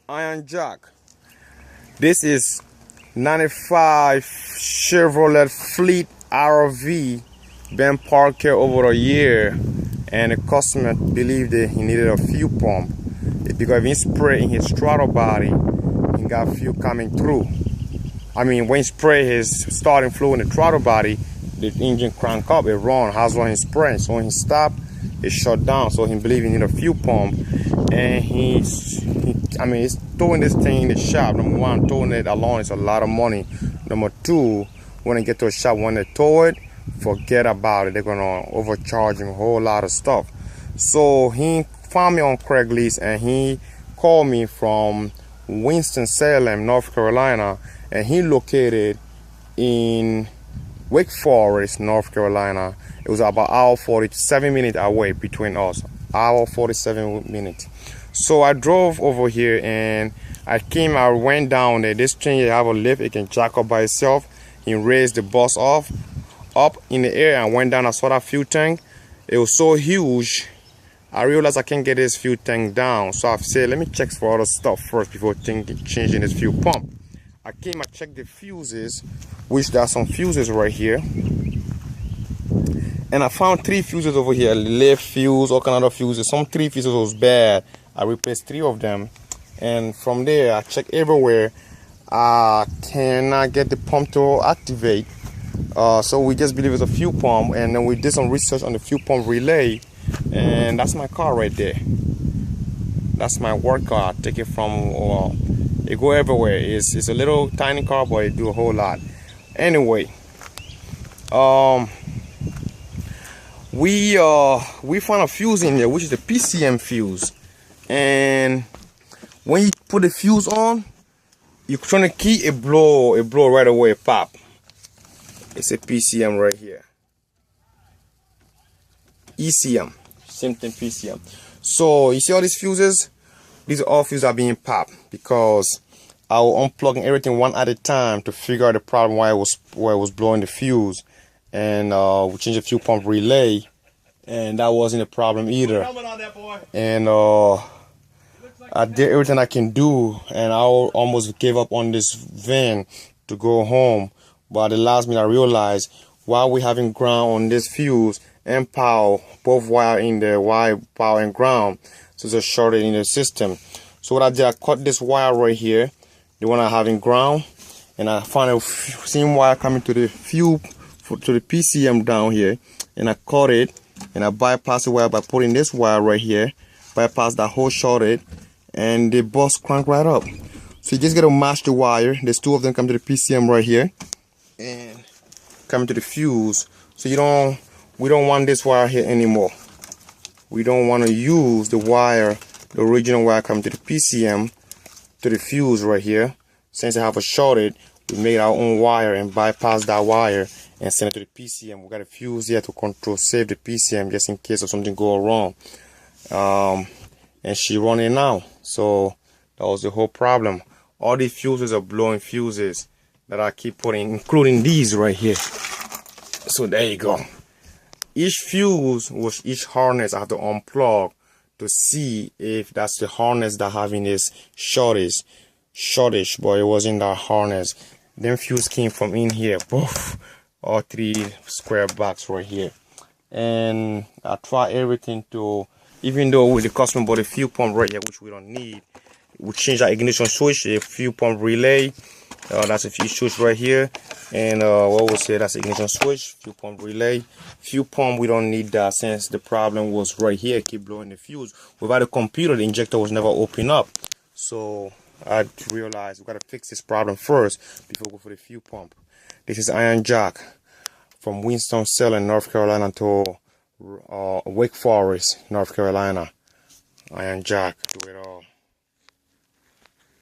Iron Jack. This is 95 Chevrolet Fleet RV. Been parked here over a year, and the customer believed that he needed a fuel pump because if he sprayed in his throttle body, he got fuel coming through. I mean, when he spray his starting fluid in the throttle body, the engine crank up, it run, has when he spraying. So when he stop, it shut down. So he believed he needed a fuel pump, and he's throwing this thing in the shop. Number one, towing it alone is a lot of money. Number two, when they get to a shop, when they tow it, forget about it. They're gonna overcharge him a whole lot of stuff. So he found me on Craigslist, and he called me from Winston-Salem, North Carolina, and he located in Wake Forest, North Carolina. It was about hour 47 minutes away between us. Hour 47 minutes. So I drove over here, and I went down there. This thing, you have a lift, it can jack up by itself. He raised the bus up in the air and went down. I saw that fuel tank. It was so huge, I realized I can't get this fuel tank down. So I said, let me check for other stuff first before changing this fuel pump. I checked the fuses, which there are some fuses right here. And I found 3 fuses over here, lift fuse, all kind of other fuses. Some 3 fuses was bad. I replaced 3 of them. And from there, I checked everywhere. I cannot get the pump to activate. So we just believe it's a fuel pump. And then we did some research on the fuel pump relay. And that's my car right there. That's my work car. I take it from... it go everywhere. It's a little tiny car, but it do a whole lot. Anyway, we found a fuse in there, which is the PCM fuse. And when you put the fuse on, you're trying to key, it blow right away, it pop. It's a PCM right here. ECM, same thing, PCM. So you see all these fuses? These are all fuses are being popped because I was unplugging everything one at a time to figure out the problem why it was blowing the fuse. And we changed the fuel pump relay, and that wasn't a problem either. And I did everything I can do, and I almost gave up on this van to go home. But at the last minute I realized while we're having ground on this fuse and power, both wire in there, wire, power and ground, so it's a shortage in the system. So what I did, I cut this wire right here, the one I have in ground, and I found a same wire coming to the fuel, to the PCM down here, and I cut it, and I bypassed the wire by putting this wire right here, bypass that whole shorted, and the bus crank right up. So you just gotta match the wire. There's 2 of them come to the PCM right here, and coming to the fuse. So we don't want this wire here anymore. We don't want to use the wire, the original wire coming to the PCM to the fuse right here. Since I have a shorted, we made our own wire and bypass that wire and send it to the PCM. We got a fuse here to save the PCM just in case of something go wrong. And she running now. So that was the whole problem. All these fuses are blowing fuses that I keep putting, including these right here. So there you go. Each fuse with each harness I have to unplug to see if that's the harness that having this shortage, but it wasn't that harness. Then fuse came from in here, both, all 3 square box right here. And I tried everything to, even though with the customer bought a fuel pump right here, which we don't need, we change our ignition switch, a fuel pump relay. That's a few switch right here, and what we'll say, that's the ignition switch, fuel pump relay. Fuel pump, we don't need that since the problem was right here, keep blowing the fuse. Without a computer, the injector was never open up. So I realized we gotta fix this problem first before we go for the fuel pump. This is Iron Jack from Winston-Salem, North Carolina to Wake Forest, North Carolina. Iron Jack, do it all.